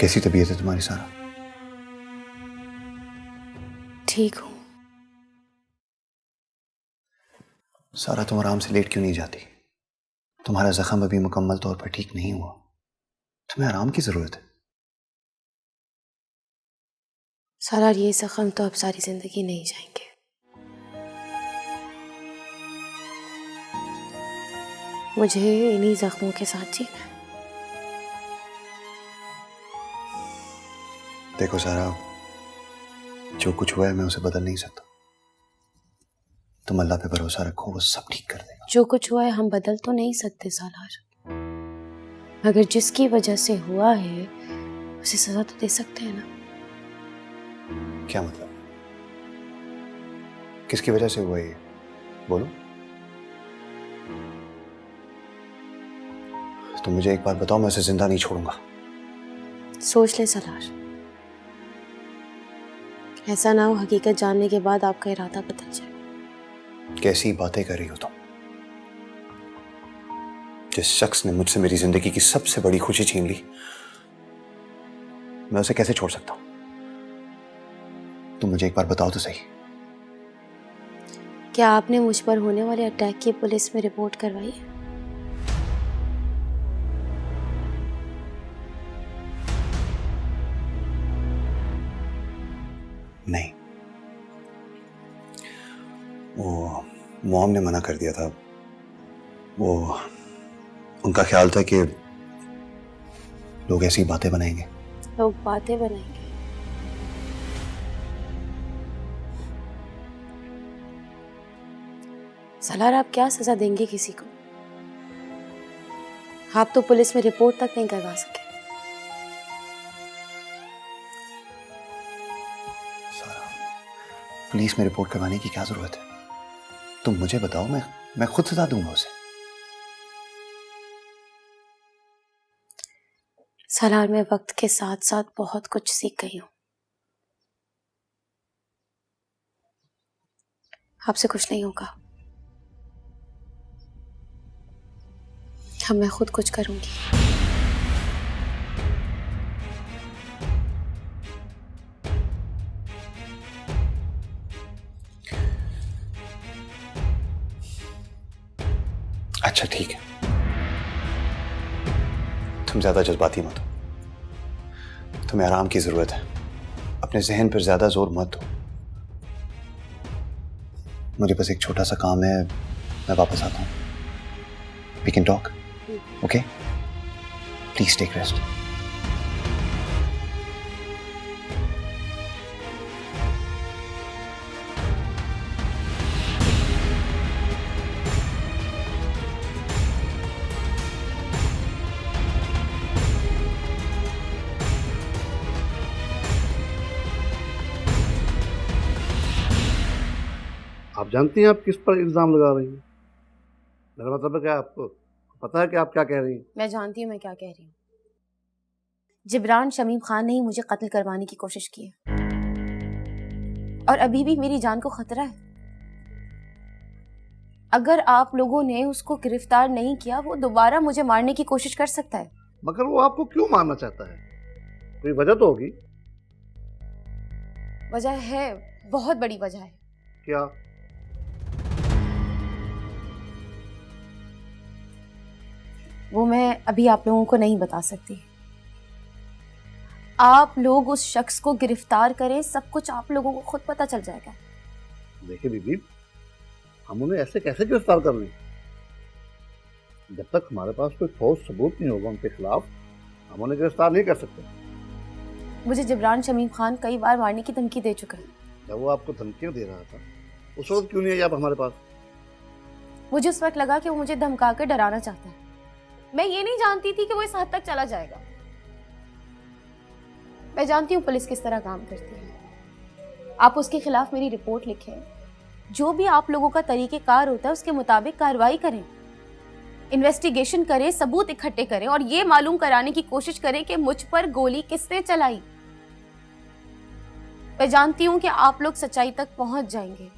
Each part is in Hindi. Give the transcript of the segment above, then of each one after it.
कैसी तबीयत है तुम्हारी सारा? ठीक हूँ। सारा, तुम आराम से लेट क्यों नहीं जाती? तुम्हारा जख्म अभी मुकम्मल तौर पर ठीक नहीं हुआ। तुम्हें आराम की जरूरत है। सालार, ये जख्म तो अब सारी जिंदगी नहीं जाएंगे। मुझे इन्हीं जख्मों के साथ जीना है। देखो सारा, जो कुछ हुआ है मैं उसे बदल नहीं सकता। तुम अल्लाह पे भरोसा रखो, वो सब ठीक कर देगा। जो कुछ हुआ है हम बदल तो नहीं सकते सालार, मगर जिसकी वजह से हुआ है उसे सजा तो दे सकते हैं ना। क्या मतलब? किसकी वजह से हुआ ये? बोलो। तुम मुझे एक बार बताओ, मैं उसे जिंदा नहीं छोड़ूंगा। सोच ले सालार, ऐसा ना हो हकीकत जानने के बाद आपका इरादा बदल जाए। कैसी बातें कर रही हो तुम? जिस शख्स ने मुझसे मेरी जिंदगी की सबसे बड़ी खुशी छीन ली, मैं उसे कैसे छोड़ सकता हूं? तुम मुझे एक बार बताओ तो सही। क्या आपने मुझ पर होने वाले अटैक की पुलिस में रिपोर्ट करवाई है? नहीं, वो मॉम ने मना कर दिया था। वो उनका ख्याल था कि लोग ऐसी बातें बनाएंगे। लोग बातें बनाएंगे? सालार, आप क्या सजा देंगे किसी को? आप तो पुलिस में रिपोर्ट तक नहीं करवा सके। सारा, पुलिस में रिपोर्ट करवाने की क्या जरूरत है? तुम मुझे बताओ, मैं खुद सजा दूंगा उसे। सालार, मैं वक्त के साथ साथ बहुत कुछ सीख गई हूँ। आपसे कुछ नहीं होगा। अब मैं खुद कुछ करूंगी। अच्छा ठीक है, तुम ज्यादा जज्बाती मत हो। तुम्हें आराम की जरूरत है। अपने जहन पर ज्यादा जोर मत दो। मुझे बस एक छोटा सा काम है, मैं वापस आता हूँ। We can talk, okay? Please take rest. आप जानती हैं आप किस पर इल्ज़ाम लगा रही हैं? मेरा मतलब है कि आपको पता है कि आप क्या कह रही हैं? मैं जानती हूँ मैं क्या कह रही हूँ। जिब्रान शमीम खान ने ही मुझे कत्ल करवाने की कोशिश की है और अभी भी मेरी जान को खतरा है। अगर आप लोगों ने उसको गिरफ्तार नहीं किया, वो दोबारा मुझे मारने की कोशिश कर सकता है। मगर वो आपको क्यों मारना चाहता है? कोई वजह तो होगी। वजह है, बहुत बड़ी वजह है। क्या? वो मैं अभी आप लोगों को नहीं बता सकती। आप लोग उस शख्स को गिरफ्तार करें, सब कुछ आप लोगों को खुद पता चल जाएगा। देखिए बीबी, हम उन्हें ऐसे कैसे गिरफ्तार कर लें? जब तक हमारे पास कोई ठोस सबूत नहीं होगा उनके खिलाफ, हम उन्हें गिरफ्तार नहीं कर सकते। मुझे जिब्रान शमीम खान कई बार मारने की धमकी दे चुका है। जब वो आपको धमकियां दे रहा था, उस वक्त क्यों नहीं आई आप हमारे पास? मुझे उस वक्त लगा कि वो मुझे धमका कर डराना चाहता है। मैं ये नहीं जानती थी कि वो इस हद तक चला जाएगा। मैं जानती हूँ पुलिस किस तरह काम करती है। आप उसके खिलाफ मेरी रिपोर्ट लिखें, जो भी आप लोगों का तरीकेकार होता है उसके मुताबिक कार्रवाई करें, इन्वेस्टिगेशन करें, सबूत इकट्ठे करें और ये मालूम कराने की कोशिश करें कि मुझ पर गोली किसने चलाई। मैं जानती हूँ कि आप लोग सच्चाई तक पहुंच जाएंगे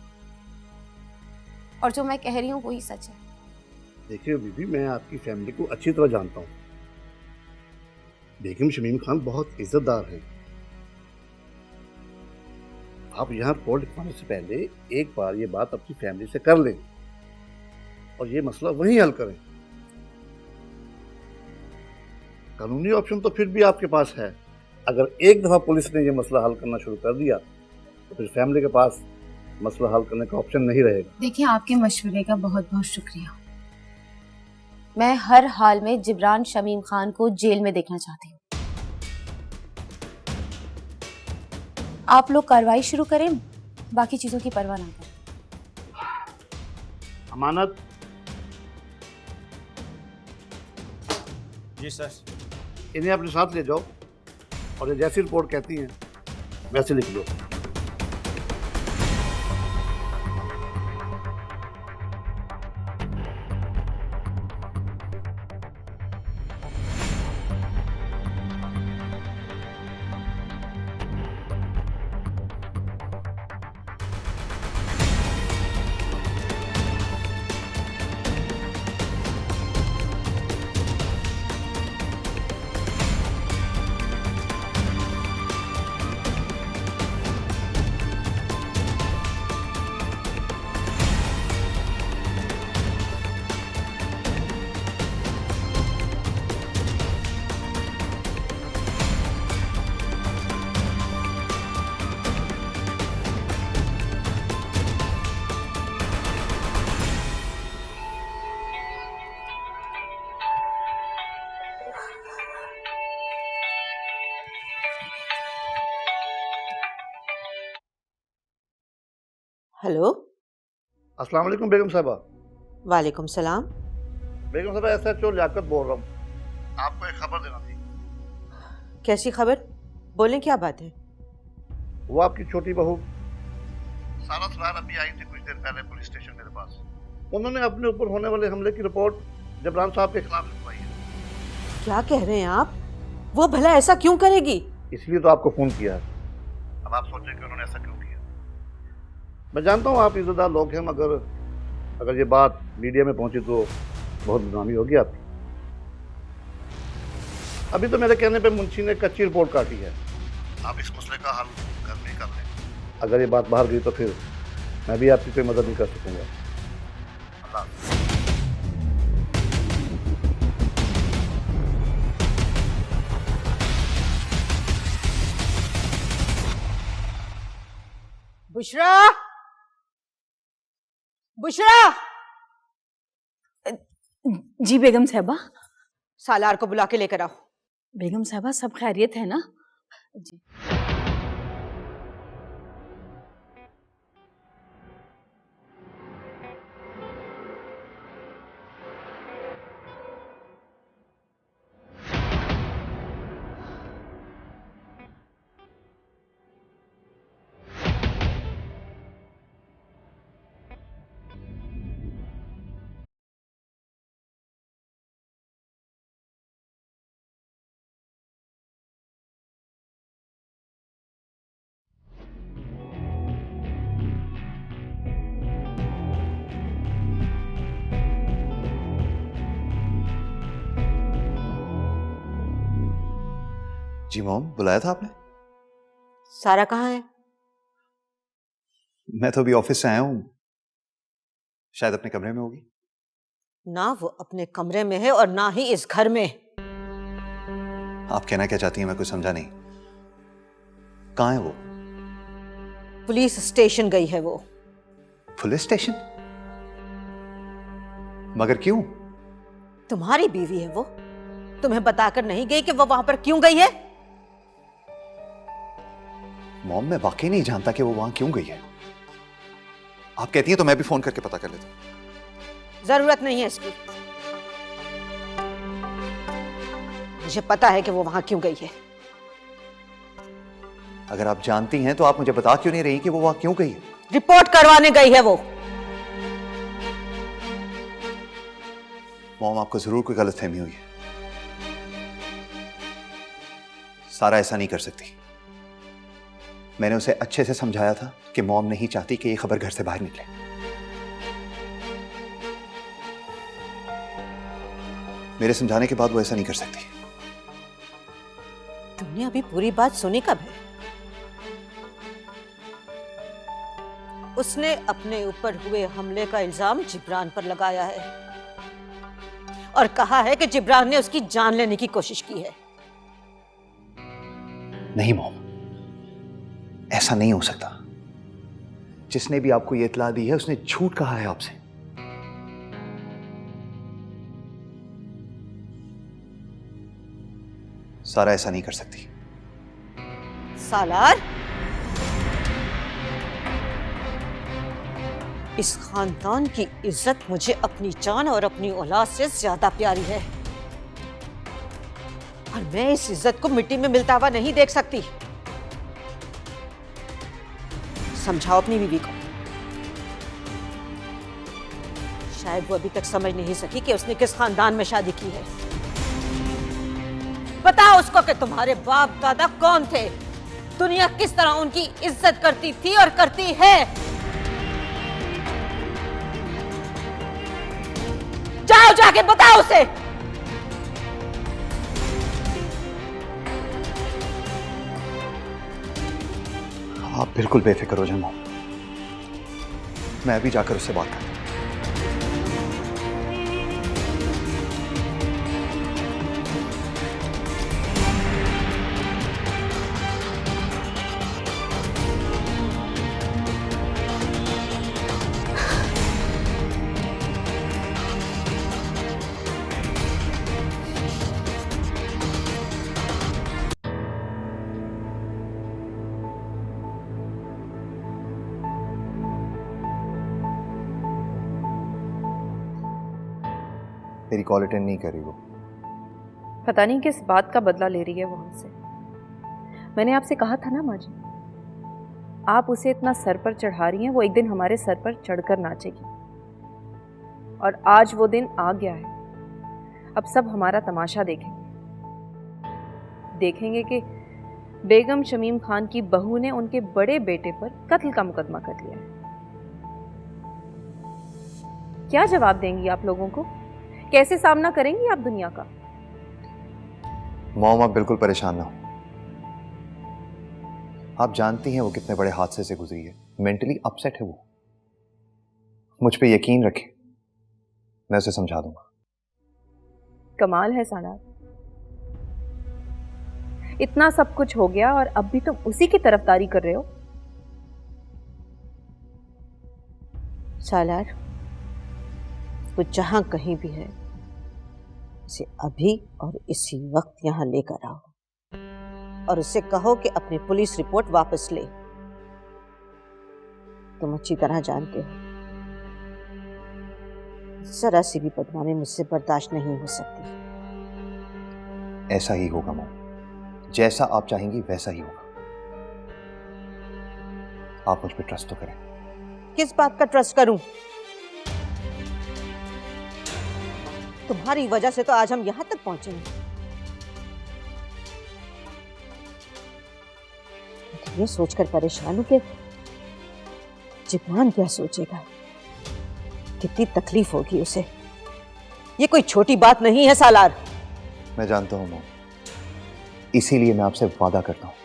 और जो मैं कह रही हूँ वही सच है। देखिए बीबी, मैं आपकी फैमिली को अच्छी तरह जानता हूँ। बेगम शमीम खान बहुत इज्जतदार हैं। आप यहाँ रिपोर्ट लिखवाने से पहले एक बार ये बात अपनी फैमिली से कर लें और ये मसला वहीं हल करें। कानूनी ऑप्शन तो फिर भी आपके पास है। अगर एक दफा पुलिस ने ये मसला हल करना शुरू कर दिया तो फिर फैमिली के पास मसला हल करने का ऑप्शन नहीं रहेगा। देखिए, आपके मशवरे का बहुत बहुत शुक्रिया। मैं हर हाल में जिब्रान शमीम खान को जेल में देखना चाहती हूँ। आप लोग कार्रवाई शुरू करें, बाकी चीजों की परवाह ना करें। अमानत। जी सर। इन्हें अपने साथ ले जाओ और ये जैसी रिपोर्ट कहती हैं वैसे लिख लो। हेलो। अस्सलाम वालेकुम बेगम साहबा। वालेकुम सलाम। बेगम साहबा, SHO लियाकत बोल रहा हूँ। आपको एक खबर देना थी। कैसी खबर? बोलें, क्या बात है? वो आपकी छोटी बहू सारा सरार अभी आई थी कुछ देर पहले पुलिस स्टेशन मेरे पास। उन्होंने अपने ऊपर होने वाले हमले की रिपोर्ट जबरान साहब के खिलाफ लिखवाई है। क्या कह रहे हैं आप? वो भला ऐसा क्यों करेगी? इसलिए तो आपको फोन किया है। अब आप सोचें कि उन्होंने ऐसा क्यों किया। मैं जानता हूँ आप इज्जतदार लोग हैं, मगर अगर ये बात मीडिया में पहुंची तो बहुत बदनामी होगी आपकी। अभी तो मेरे कहने पे मुंशी ने कच्ची रिपोर्ट काटी है। आप इस मसले का हल घर में कर लें। अगर ये बात बाहर गई तो फिर मैं भी आपकी कोई मदद नहीं कर सकूंगा। अल्लाह हाफ़िज़। बुशरा, बुशरा। जी बेगम साहबा। सालार को बुला के लेकर आओ। बेगम साहबा, सब खैरियत है ना? जी। जी मॉम, बुलाया था आपने? सारा कहाँ है? मैं तो अभी ऑफिस से आया हूं, शायद अपने कमरे में होगी। ना वो अपने कमरे में है और ना ही इस घर में। आप कहना क्या चाहती हैं, मैं कुछ समझा नहीं। कहाँ है वो? पुलिस स्टेशन गई है वो। Police station? मगर क्यों? तुम्हारी बीवी है वो, तुम्हें बताकर नहीं गई कि वो वहां पर क्यों गई है? मॉम, मैं वाकई नहीं जानता कि वो वहां क्यों गई है। आप कहती हैं तो मैं भी फोन करके पता कर लेता हूं। जरूरत नहीं है इसकी। मुझे पता है कि वो वहां क्यों गई है। अगर आप जानती हैं तो आप मुझे बता क्यों नहीं रही कि वो वहां क्यों गई है? रिपोर्ट करवाने गई है वो। मॉम, आपको जरूर कोई गलतफहमी हुई है। सारा ऐसा नहीं कर सकती। मैंने उसे अच्छे से समझाया था कि मॉम नहीं चाहती कि ये खबर घर से बाहर निकले। मेरे समझाने के बाद वो ऐसा नहीं कर सकती। तुमने अभी पूरी बात सुनी कब है? उसने अपने ऊपर हुए हमले का इल्जाम जिब्रान पर लगाया है और कहा है कि जिब्रान ने उसकी जान लेने की कोशिश की है। नहीं मॉम, ऐसा नहीं हो सकता। जिसने भी आपको ये इत्तला दी है उसने झूठ कहा है आपसे। सारा ऐसा नहीं कर सकती। सालार, इस खानदान की इज्जत मुझे अपनी जान और अपनी औलाद से ज्यादा प्यारी है और मैं इस इज्जत को मिट्टी में मिलता हुआ नहीं देख सकती। समझाओ अपनी बीवी को। शायद वो अभी तक समझ नहीं सकी कि उसने किस खानदान में शादी की है। बताओ उसको कि तुम्हारे बाप दादा कौन थे, दुनिया किस तरह उनकी इज्जत करती थी और करती है। जाओ जाके बताओ उसे। आप बिल्कुल बेफिक्र हो जाओ मॉम, मैं अभी जाकर उससे बात करता हूं। मेरी कॉल अटेंड नहीं कर रही वो। पता नहीं किस बात का बदला ले रही है वो हमसे। मैंने आपसे कहा था ना माँ जी, आप उसे इतना सर पर चढ़ा रही हैं, वो एक दिन हमारे सर पर चढ़कर नाचेगी। और आज वो दिन आ गया है। अब सब हमारा तमाशा देखेंगे कि बेगम शमीम खान की बहू ने उनके बड़े बेटे पर कत्ल का मुकदमा कर लिया है। क्या जवाब देंगी आप लोगों को? कैसे सामना करेंगी आप दुनिया का? मॉम, आप बिल्कुल परेशान ना हो। आप जानती हैं वो कितने बड़े हादसे से गुजरी है। मेंटली अपसेट है वो। मुझ पे यकीन रखें, मैं उसे समझा दूंगा। कमाल है सालार, इतना सब कुछ हो गया और अब भी तुम उसी की तरफदारी कर रहे हो। सालार, वो जहां कहीं भी है उसे अभी और इसी वक्त यहां लेकर आओ और उससे कहो कि अपनी पुलिस रिपोर्ट वापस ले। तुम अच्छी तरह जानते हो जरा सी भी बदनामी मुझसे बर्दाश्त नहीं हो सकती। ऐसा ही होगा मॉम, जैसा आप चाहेंगी वैसा ही होगा। आप मुझ पे ट्रस्ट तो करें। किस बात का ट्रस्ट करूं? तुम्हारी वजह से तो आज हम यहां तक पहुंचे हैं। ये सोचकर परेशान हूं कि जिब्रान क्या सोचेगा, कितनी तकलीफ होगी उसे। ये कोई छोटी बात नहीं है सालार। मैं जानता हूं मॉम, इसीलिए मैं आपसे वादा करता हूं,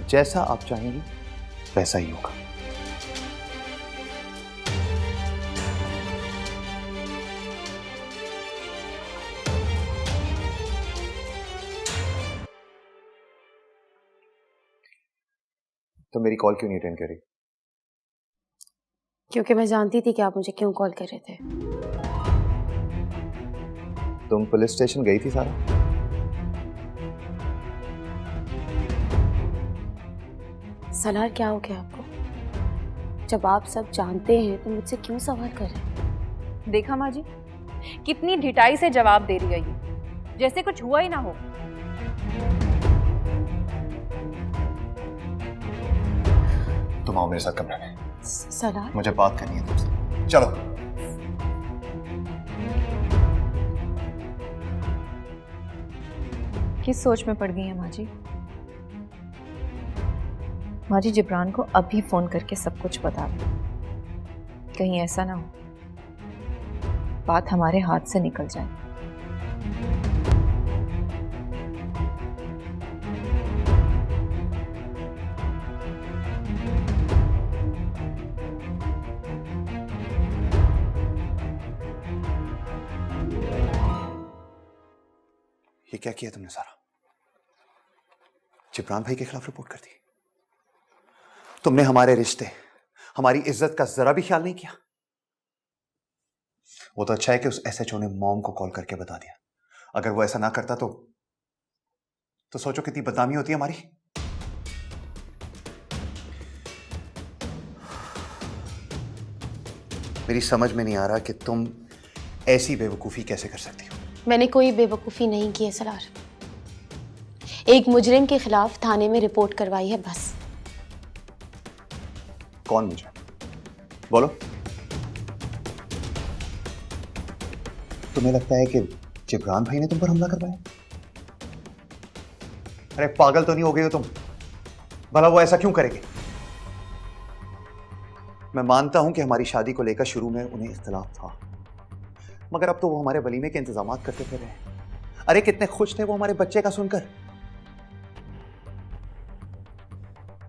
जैसा आप चाहेंगी वैसा ही होगा। तो मेरी कॉल क्यों नहीं अटेंड करी? क्योंकि मैं जानती थी कि आप मुझे क्यों कॉल कर रहे थे। तुम पुलिस स्टेशन गई थी सारा? सलार, क्या हो गया आपको? जब आप सब जानते हैं तो मुझसे क्यों सवाल कर रहे हैं? देखा माँ जी, कितनी ढिठाई से जवाब दे रही है ये, जैसे कुछ हुआ ही ना हो। तुम आओ मेरे साथ कमरे में। सलार, मुझे बात करनी है तुमसे। चलो। किस सोच में पड़ गई है माँ जी? माँ जी, जिब्रान को अभी फोन करके सब कुछ बता दो। कहीं ऐसा ना हो बात हमारे हाथ से निकल जाए। ये क्या किया तुमने सारा? जिब्रान भाई के खिलाफ रिपोर्ट कर दी? तुमने हमारे रिश्ते, हमारी इज्जत का जरा भी ख्याल नहीं किया? वो तो अच्छा है कि उस एसएचओ ने मॉम को कॉल करके बता दिया। अगर वो ऐसा ना करता तो सोचो कितनी बदनामी होती है हमारी। मेरी समझ में नहीं आ रहा कि तुम ऐसी बेवकूफी कैसे कर सकती हो। मैंने कोई बेवकूफ़ी नहीं की है सलार। एक मुजरिम के खिलाफ थाने में रिपोर्ट करवाई है बस। कौन मुझे? बोलो। तुम्हें लगता है कि जिब्रान भाई ने तुम पर हमला करवाया? अरे पागल तो नहीं हो गई हो तुम? भला वो ऐसा क्यों करेंगे? मैं मानता हूं कि हमारी शादी को लेकर शुरू में उन्हें इख्तिलाफ था, मगर अब तो वो हमारे वलीमे के इंतजाम करते फिर रहे हैं। अरे कितने खुश थे वो हमारे बच्चे का सुनकर।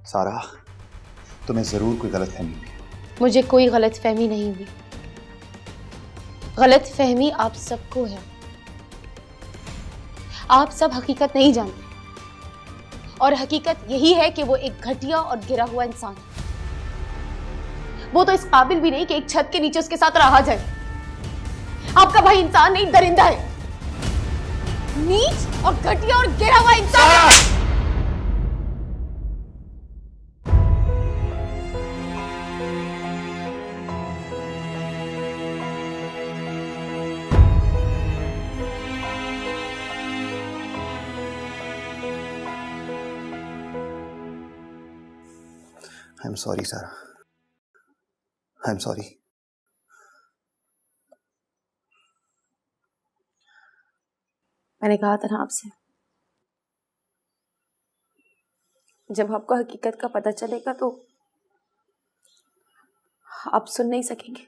सारा, तुम्हें जरूर कोई गलतफहमी हुई है। मुझे कोई गलतफहमी नहीं हुई। गलतफहमी आप सबको है। आप सब हकीकत नहीं जानते, और हकीकत यही है कि वो एक घटिया और गिरा हुआ इंसान है। वो तो इस काबिल भी नहीं कि एक छत के नीचे उसके साथ रहा जाए। आपका भाई इंसान नहीं, दरिंदा है। नीच और घटिया और गिरा हुआ इंसान है। आई एम सॉरी सारा, आई एम सॉरी। मैंने कहा था ना आपसे, जब आपको हकीकत का पता चलेगा तो आप सुन नहीं सकेंगे।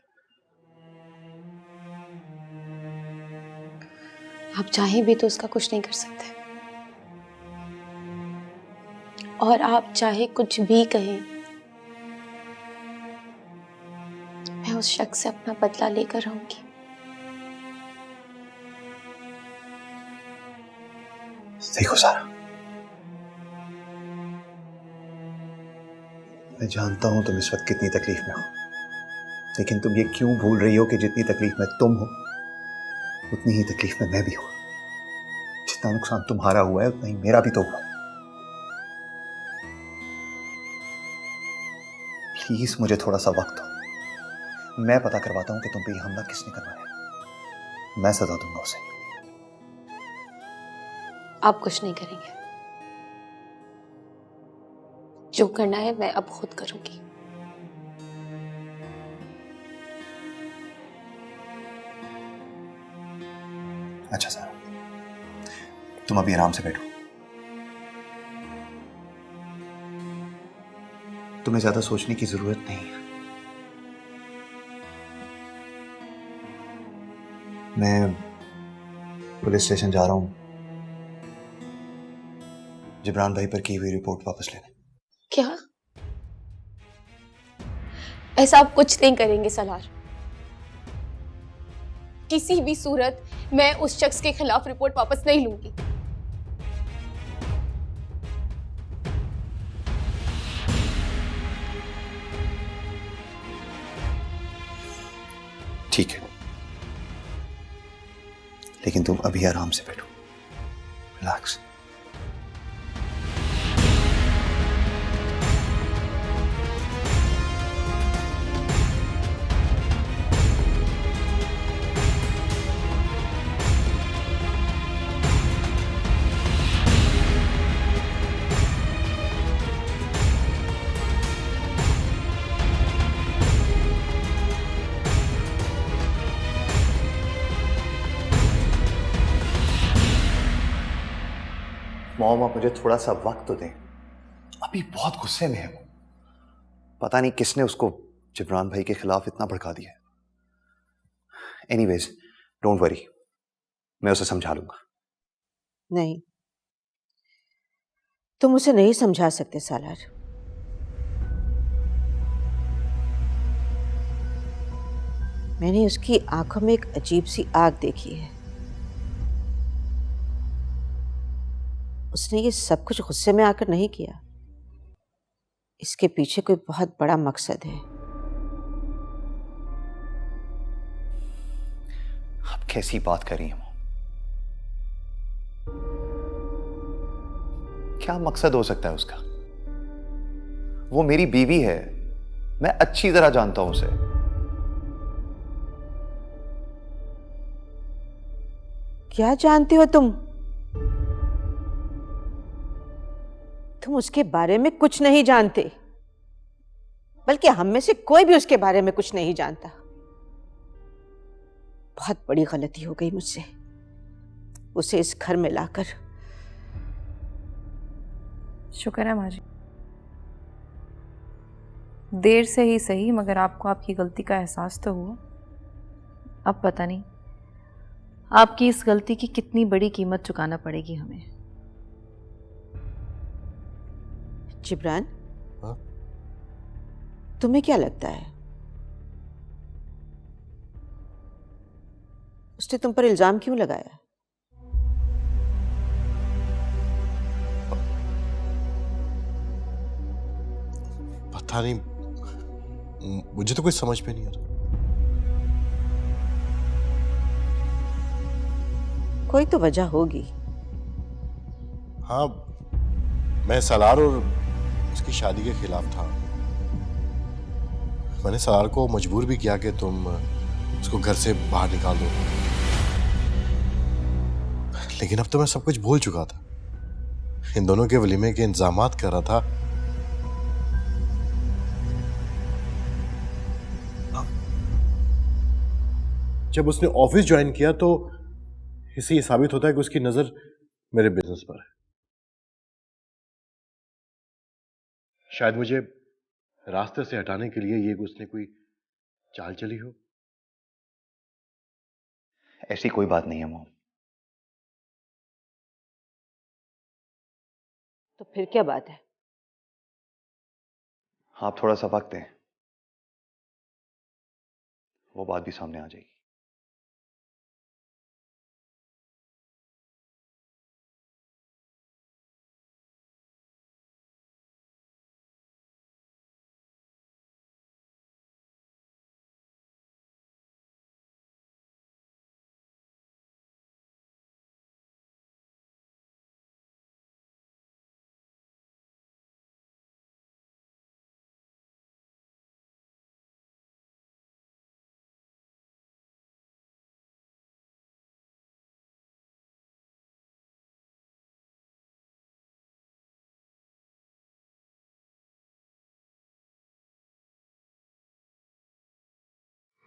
आप चाहें भी तो उसका कुछ नहीं कर सकते, और आप चाहे कुछ भी कहें, मैं उस शख्स से अपना बदला लेकर रहूंगी। देखो सारा, मैं जानता हूं तुम इस वक्त कितनी तकलीफ में हो, लेकिन तुम ये क्यों भूल रही हो कि जितनी तकलीफ में तुम हो उतनी ही तकलीफ में मैं भी हूं। जितना नुकसान तुम्हारा हुआ है उतना ही मेरा भी तो हुआ है। प्लीज मुझे थोड़ा सा वक्त दो, मैं पता करवाता हूं कि तुम पे ये हमला किसने करवाया। मैं सजा दूंगा उसे। आप कुछ नहीं करेंगे। जो करना है मैं अब खुद करूंगी। अच्छा सारा, तुम अभी आराम से बैठो। तुम्हें ज्यादा सोचने की जरूरत नहीं है। मैं पुलिस स्टेशन जा रहा हूं जिब्रान भाई पर की हुई रिपोर्ट वापस लेने। क्या? ऐसा आप कुछ नहीं करेंगे सलार। किसी भी सूरत मैं उस शख्स के खिलाफ रिपोर्ट वापस नहीं लूंगी। ठीक है, लेकिन तुम अभी आराम से बैठो, रिलैक्स। मॉम, आप मुझे थोड़ा सा वक्त तो दें। अभी बहुत गुस्से में है वो। पता नहीं किसने उसको जिब्रान भाई के खिलाफ इतना भड़का दिया। एनीवेज, डोंट वरी, मैं उसे समझा लूंगा। नहीं, तुम उसे नहीं समझा सकते सालार। मैंने उसकी आंखों में एक अजीब सी आग देखी है। उसने ये सब कुछ गुस्से में आकर नहीं किया। इसके पीछे कोई बहुत बड़ा मकसद है। आप कैसी बात कर रही हैं? क्या मकसद हो सकता है उसका? वो मेरी बीवी है, मैं अच्छी तरह जानता हूं उसे। क्या जानती हो तुम? तुम उसके बारे में कुछ नहीं जानते, बल्कि हम में से कोई भी उसके बारे में कुछ नहीं जानता। बहुत बड़ी गलती हो गई मुझसे उसे इस घर में लाकर। शुक्र है माँ जी, देर से ही सही मगर आपको आपकी गलती का एहसास तो हुआ। अब पता नहीं आपकी इस गलती की कितनी बड़ी कीमत चुकाना पड़ेगी हमें। जिब्रान, हाँ? तुम्हें क्या लगता है उसने तुम पर इल्जाम क्यों लगाया? पता नहीं, मुझे तो कुछ समझ में नहीं आ रहा। कोई तो वजह होगी। हाँ, मैं सलार और उसकी शादी के खिलाफ था। मैंने सलार को मजबूर भी किया कि तुम उसको घर से बाहर निकाल दो, लेकिन अब तो मैं सब कुछ भूल चुका था। इन दोनों के वलीमे के इंतजामात कर रहा था। जब उसने ऑफिस ज्वाइन किया तो इससे ये साबित होता है कि उसकी नजर मेरे बिजनेस पर है। शायद मुझे रास्ते से हटाने के लिए ये उसने कोई चाल चली हो। ऐसी कोई बात नहीं है मॉम। तो फिर क्या बात है? आप थोड़ा सा वक्त दें, वो बात भी सामने आ जाएगी।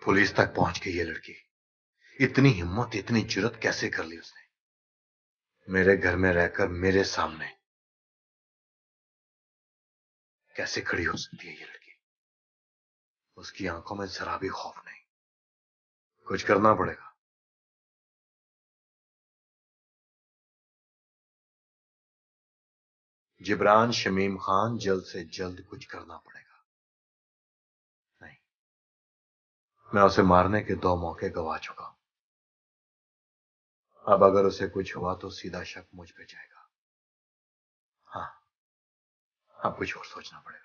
पुलिस तक पहुंच गई ये लड़की। इतनी हिम्मत, इतनी जुर्रत कैसे कर ली उसने? मेरे घर में रहकर मेरे सामने कैसे खड़ी हो सकती है ये लड़की? उसकी आंखों में जरा भी खौफ नहीं। कुछ करना पड़ेगा। जिब्रान शमीम खान, जल्द से जल्द कुछ करना पड़ेगा। नहीं, मैं उसे मारने के 2 मौके गवा चुका हूं। अब अगर उसे कुछ हुआ तो सीधा शक मुझ पे जाएगा। हाँ, अब कुछ और सोचना पड़ेगा।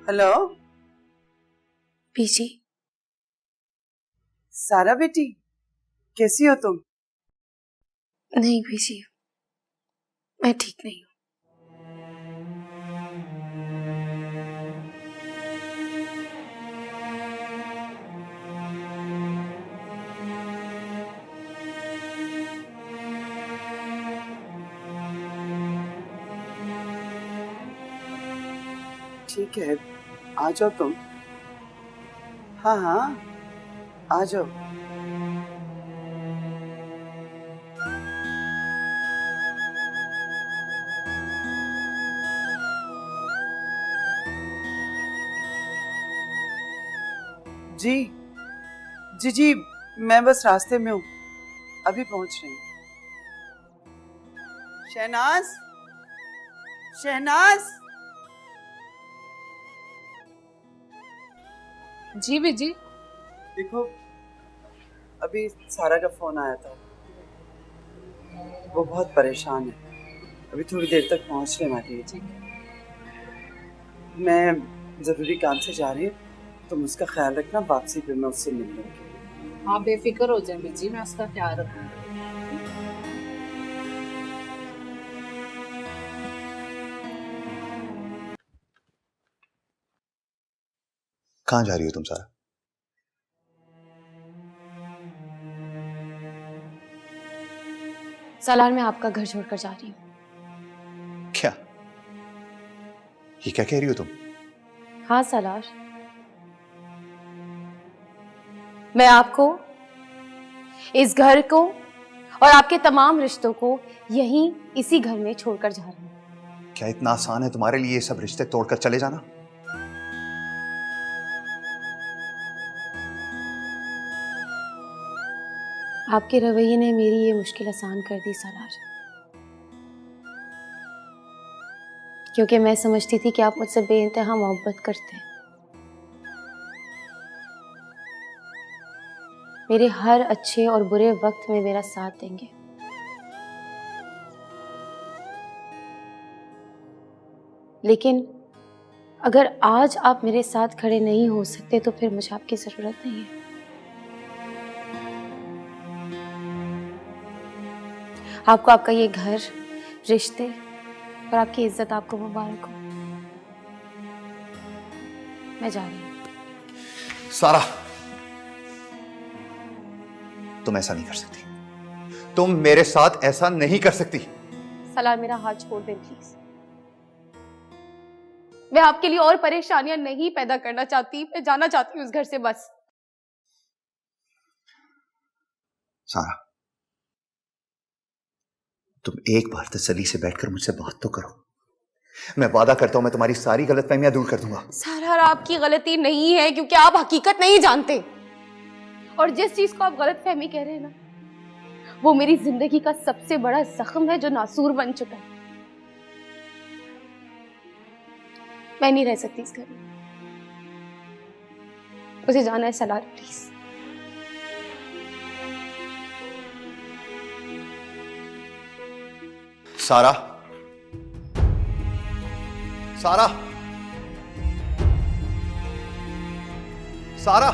हेलो पीजी, सारा बेटी, कैसी हो तुम? नहीं पीजी, मैं ठीक नहीं हूँ। ठीक है, आ जाओ तुम। हाँ हाँ, आ जाओ। जी जी जी, मैं बस रास्ते में हूँ, अभी पहुंच रही हूँ। शहनाज, शहनाज। जी बीजी। देखो, अभी सारा का फोन आया था, वो बहुत परेशान है, अभी थोड़ी देर तक पहुंचने वाली है। मैं जरूरी काम से जा रही हूँ, तुम उसका ख्याल रखना, वापसी पे मैं उससे मिल लूंगी। हाँ बेफिक्र हो जाए बीजी, मैं उसका ख्याल रखूंगी। कहाँ जा रही हो तुम सारा? सालार, मैं आपका घर छोड़कर जा रही हूँ। क्या? ये क्या कह रही हो तुम? हाँ सालार, मैं आपको, इस घर को और आपके तमाम रिश्तों को यहीं इसी घर में छोड़कर जा रही हूँ। क्या इतना आसान है तुम्हारे लिए ये सब रिश्ते तोड़कर चले जाना? आपके रवैये ने मेरी ये मुश्किल आसान कर दी सालार, क्योंकि मैं समझती थी कि आप मुझसे बेइंतहा मोहब्बत करते हैं। मेरे हर अच्छे और बुरे वक्त में मेरा साथ देंगे। लेकिन अगर आज आप मेरे साथ खड़े नहीं हो सकते तो फिर मुझे आपकी जरूरत नहीं है। आपको आपका ये घर, रिश्ते और आपकी इज्जत आपको मुबारक हो। मैं जा रही हूं। सारा, तुम ऐसा नहीं कर सकती। तुम मेरे साथ ऐसा नहीं कर सकती। सलार, मेरा हाथ छोड़ दें प्लीज। मैं आपके लिए और परेशानियां नहीं पैदा करना चाहती, मैं जाना चाहती हूँ उस घर से बस। सारा, तुम एक बार तसल्ली से बैठकर मुझसे बात तो करो। मैं वादा करता हूं मैं तुम्हारी सारी गलतफहमियां दूर कर दूंगा। सारा, आपकी गलती नहीं है क्योंकि आप हकीकत नहीं जानते। और जिस चीज को आप गलतफहमी कह रहे हैं ना, वो मेरी जिंदगी का सबसे बड़ा जख्म है जो नासूर बन चुका है। मैं नहीं रह सकती इस घर में, मुझे जाना है सलार, प्लीज। सारा, सारा, सारा,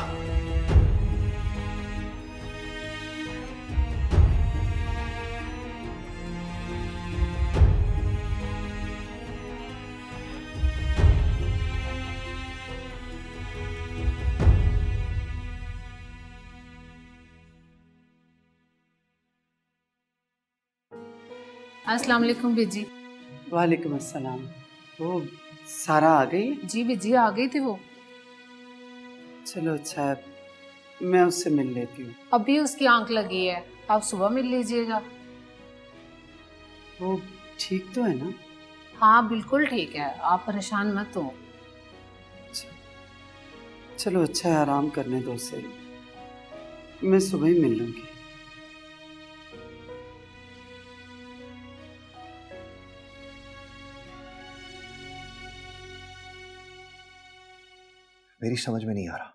अस्सलाम वालेकुम बीजी। वालेकुम अस्सलाम। वो सारा आ गई? जी बीजी, आ गई थी वो। चलो अच्छा है, मैं उससे मिल लेती हूँ। अभी उसकी आंख लगी है, आप सुबह मिल लीजिएगा। वो ठीक तो है ना? हाँ बिल्कुल ठीक है, आप परेशान मत हो। चलो अच्छा है, आराम करने दो उसे, मैं सुबह ही मिल लूंगी। मेरी समझ में नहीं आ रहा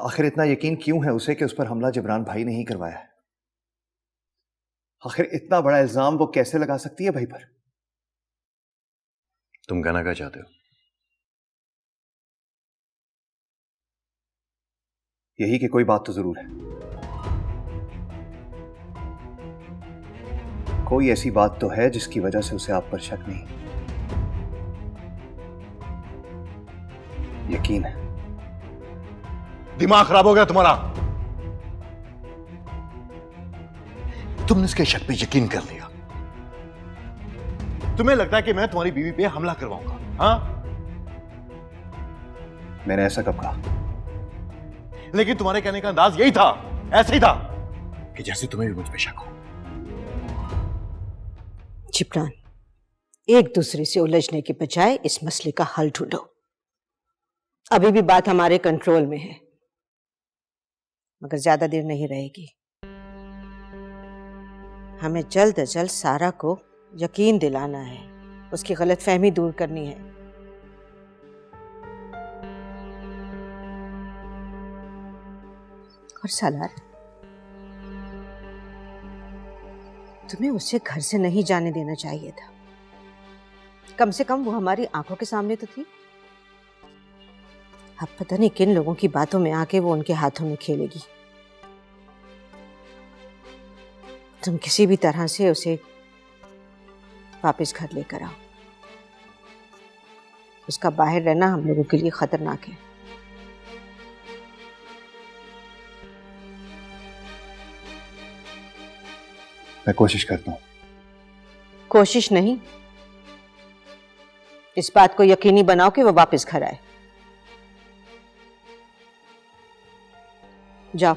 आखिर इतना यकीन क्यों है उसे कि उस पर हमला जिब्रान भाई ने ही करवाया है। आखिर इतना बड़ा इल्जाम वो कैसे लगा सकती है भाई पर? तुम कहना क्या चाहते हो? यही कि कोई बात तो जरूर है, कोई ऐसी बात तो है जिसकी वजह से उसे आप पर शक नहीं, यकीन है। दिमाग खराब हो गया तुम्हारा? तुमने इसके शक पे यकीन कर लिया, तुम्हें लगता है कि मैं तुम्हारी बीवी पे हमला करवाऊंगा? हाँ, मैंने ऐसा कब कहा? लेकिन तुम्हारे कहने का अंदाज यही था, ऐसा ही था कि जैसे तुम्हें भी मुझ पे शक हो। जिब्रान, एक दूसरे से उलझने के बजाय इस मसले का हल ढूंढो। अभी भी बात हमारे कंट्रोल में है, मगर ज्यादा देर नहीं रहेगी। हमें जल्द अज जल्द सारा को यकीन दिलाना है, उसकी गलतफहमी दूर करनी है। और सालार, तुम्हें उसे घर से नहीं जाने देना चाहिए था। कम से कम वो हमारी आंखों के सामने तो थी। अब पता नहीं किन लोगों की बातों में आके वो उनके हाथों में खेलेगी। तुम किसी भी तरह से उसे वापस घर लेकर आओ। उसका बाहर रहना हम लोगों के लिए खतरनाक है। मैं कोशिश करता हूं। कोशिश नहीं, इस बात को यकीनी बनाओ कि वो वापस घर आए। जाओ।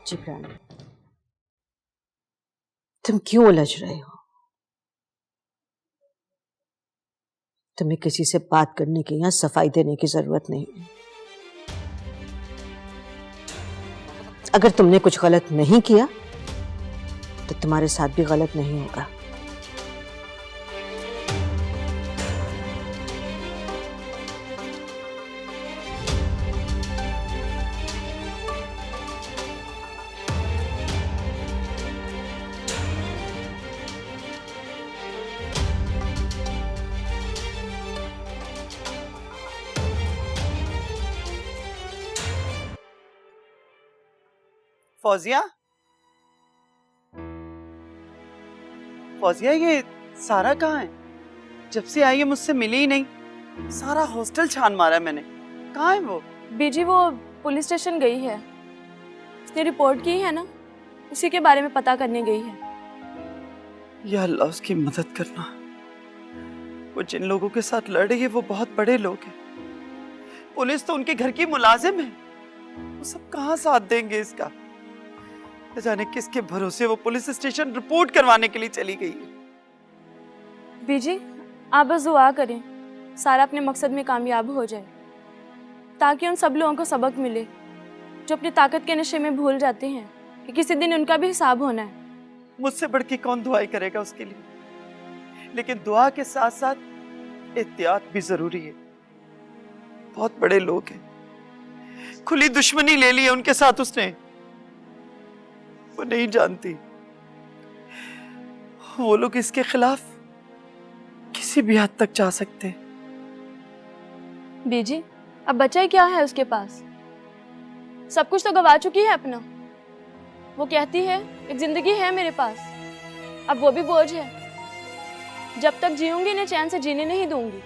जिब्रान, तुम क्यों उलझ रहे हो? तुम्हें किसी से बात करने की या सफाई देने की जरूरत नहीं है। अगर तुमने कुछ गलत नहीं किया तो तुम्हारे साथ भी गलत नहीं होगा। फौजिया, फौजिया, ये सारा कहाँ है? जब से आई है मुझसे मिली ही नहीं। सारा हॉस्टल छान मारा मैंने, कहाँ है वो? बीजी वो पुलिस स्टेशन गई है। उसने रिपोर्ट की है ना, उसी के बारे में पता करने गई है। या अल्लाह, उसकी मदद करना। वो जिन लोगों के साथ लड़ रही है वो बहुत बड़े लोग हैं। पुलिस तो उनके घर की मुलाजिम है। वो सब कहाँ साथ देंगे इसका? न जाने किसके भरोसे वो पुलिस स्टेशन रिपोर्ट करवाने के लिए चली गई है। बीजी, आप बस दुआ करें सारा अपने मकसद में कामयाब हो जाए, ताकि उन सब लोगों को सबक मिले जो अपनी ताकत के नशे में भूल जाते हैं कि किसी दिन उनका भी हिसाब होना है। मुझसे बढ़ के कौन दुआई करेगा उसके लिए? लेकिन दुआ के साथ साथ एहतियात भी जरूरी है। बहुत बड़े लोग हैं, खुली दुश्मनी ले ली है उनके साथ उसने। वो नहीं जानती वो लोग इसके खिलाफ किसी भी हद तक जा सकते हैं। बीजी, अब बचा ही क्या है उसके पास? सब कुछ तो गवा चुकी है अपना। वो कहती है एक जिंदगी है मेरे पास, अब वो भी बोझ है। जब तक जीऊंगी इन्हें चैन से जीने नहीं दूंगी।